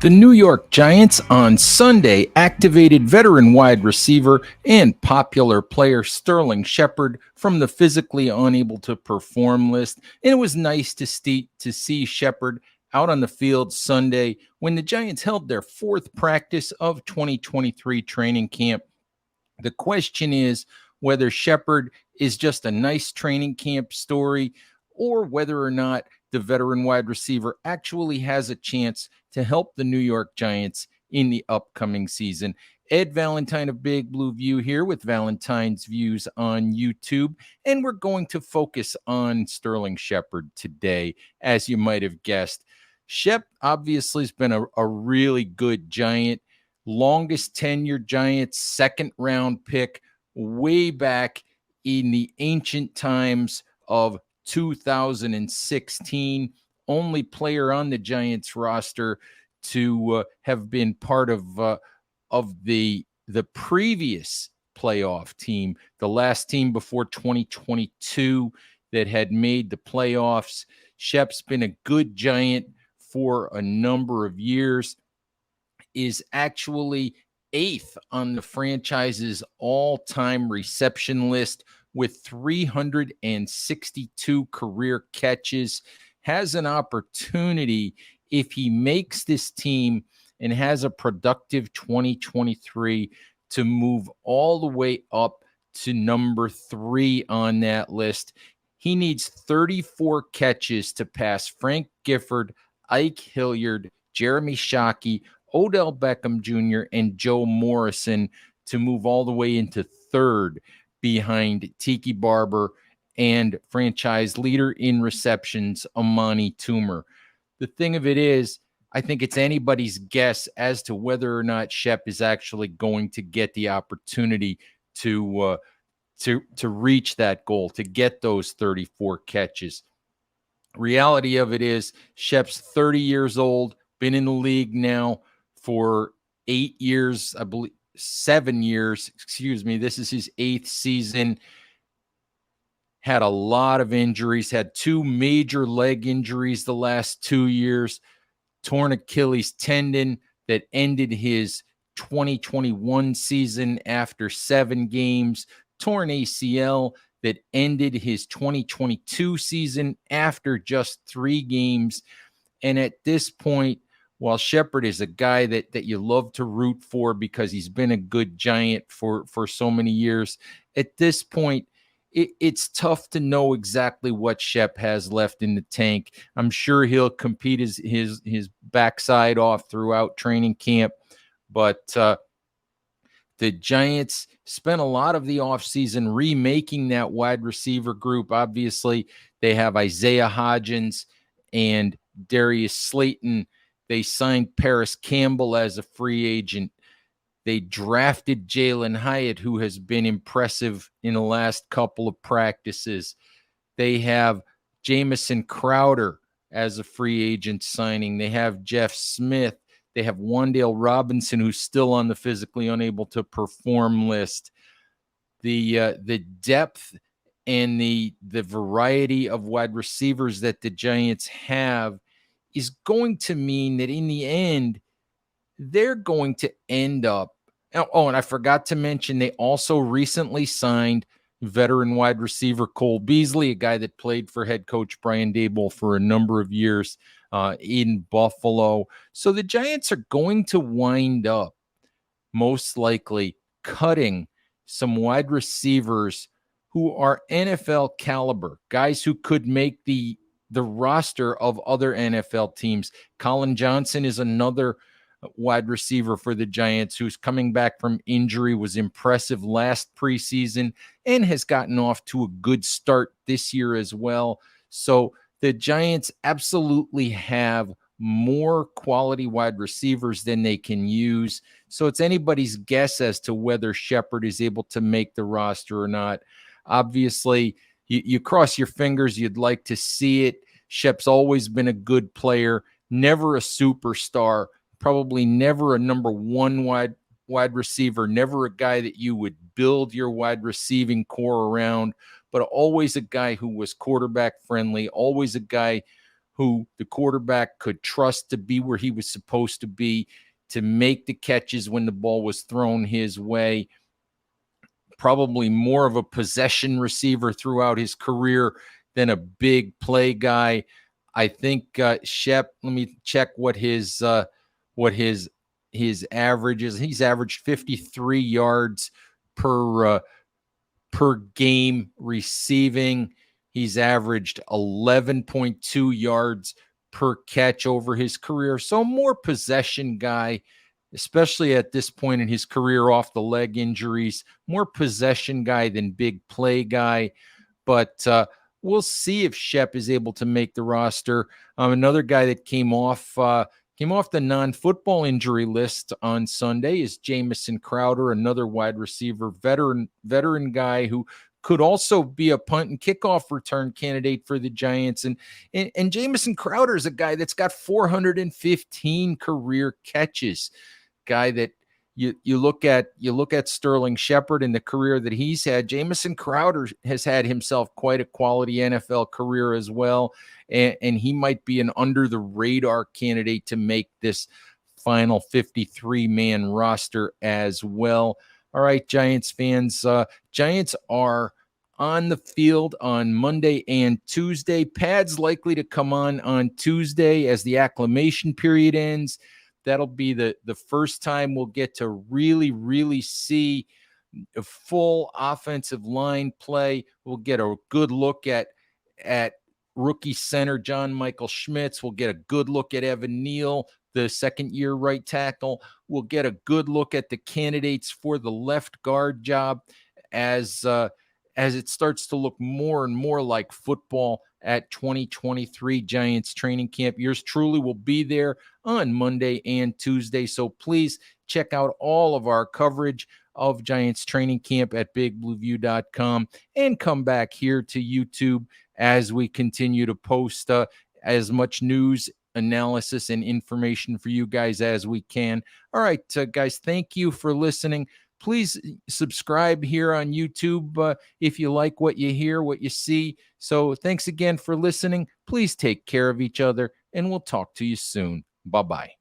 The New York Giants on Sunday activated veteran wide receiver and popular player Sterling Shepard from the physically unable to perform list, and it was nice to see Shepard out on the field Sunday when the Giants held their fourth practice of 2023 training camp. The question is whether Shepard is just a nice training camp story or whether or not the veteran wide receiver actually has a chance to help the New York Giants in the upcoming season. Ed Valentine of Big Blue View here with Valentine's Views on YouTube, and we're going to focus on Sterling Shepard today, as you might have guessed. Shep obviously has been a really good Giant, longest tenured Giants, second round pick way back in the ancient times of 2016, only player on the Giants roster to have been part of the previous playoff team, the last team before 2022 that had made the playoffs. Shep's been a good Giant for a number of years, is actually eighth on the franchise's all-time reception list with 362 career catches, has an opportunity if he makes this team and has a productive 2023 to move all the way up to number 3 on that list. He needs 34 catches to pass Frank Gifford, Ike Hilliard, Jeremy Shockey, Odell Beckham Jr., and Joe Morrison to move all the way into third behind Tiki Barber and franchise leader in receptions, Amani Toomer. The thing of it is, I think it's anybody's guess as to whether or not Shep is actually going to get the opportunity to reach that goal, to get those 34 catches. Reality of it is, Shep's 30 years old, been in the league now for 8 years, I believe 7 years, This is his 8th season. Had a lot of injuries, had 2 major leg injuries the last 2 years, torn Achilles tendon that ended his 2021 season after 7 games, torn ACL that ended his 2022 season after just 3 games. And at this point, while Shepard is a guy that you love to root for because he's been a good Giant for so many years, at this point, it's tough to know exactly what Shep has left in the tank. I'm sure he'll compete his backside off throughout training camp, but the Giants spent a lot of the offseason remaking that wide receiver group. Obviously, they have Isaiah Hodgins and Darius Slayton. They signed Paris Campbell as a free agent. They drafted Jalen Hyatt, who has been impressive in the last couple of practices. They have Jamison Crowder as a free agent signing. They have Jeff Smith. They have Wan'Dale Robinson, who's still on the physically unable to perform list. The depth and the variety of wide receivers that the Giants have is going to mean that in the end, they're going to end up. Oh, and I forgot to mention, they also recently signed veteran wide receiver Cole Beasley, a guy that played for head coach Brian Daboll for a number of years in Buffalo. So the Giants are going to wind up most likely cutting some wide receivers who are NFL caliber, guys who could make the roster of other NFL teams. Colin Johnson is another wide receiver for the Giants who's coming back from injury, was impressive last preseason, and has gotten off to a good start this year as well. So the Giants absolutely have more quality wide receivers than they can use. So it's anybody's guess as to whether Shepard is able to make the roster or not. Obviously, you cross your fingers. You'd like to see it. Shep's always been a good player, never a superstar, probably never a number 1 wide receiver, never a guy that you would build your wide receiving core around, but always a guy who was quarterback friendly, always a guy who the quarterback could trust to be where he was supposed to be, to make the catches when the ball was thrown his way. Probably more of a possession receiver throughout his career than a big play guy. I think Shep, let me check what his average is. He's averaged 53 yards per game receiving. He's averaged 11.2 yards per catch over his career. So more possession guy, especially at this point in his career off the leg injuries, more possession guy than big play guy. But we'll see if Shep is able to make the roster. Another guy that came off the non-football injury list on Sunday is Jamison Crowder, another wide receiver, veteran guy who could also be a punt and kickoff return candidate for the Giants. And Jamison Crowder is a guy that's got 415 career catches. Guy that you look at Sterling Shepard and the career that he's had. Jamison Crowder has had himself quite a quality NFL career as well, and he might be an under the radar candidate to make this final 53-man roster as well. All right, Giants fans, Giants are on the field on Monday and Tuesday. Pads likely to come on Tuesday as the acclimation period ends. That'll be the first time we'll get to really see a full offensive line play. We'll get a good look at rookie center John Michael Schmitz. We'll get a good look at Evan Neal, the second-year right tackle. We'll get a good look at the candidates for the left guard job as it starts to look more and more like football at 2023 Giants training camp. Yours truly will be there on Monday and Tuesday. So please check out all of our coverage of Giants training camp at bigblueview.com and come back here to YouTube as we continue to post as much news, analysis, and information for you guys as we can. All right, guys, thank you for listening. Please subscribe here on YouTube if you like what you hear, what you see. So thanks again for listening. Please take care of each other, and we'll talk to you soon. Bye-bye.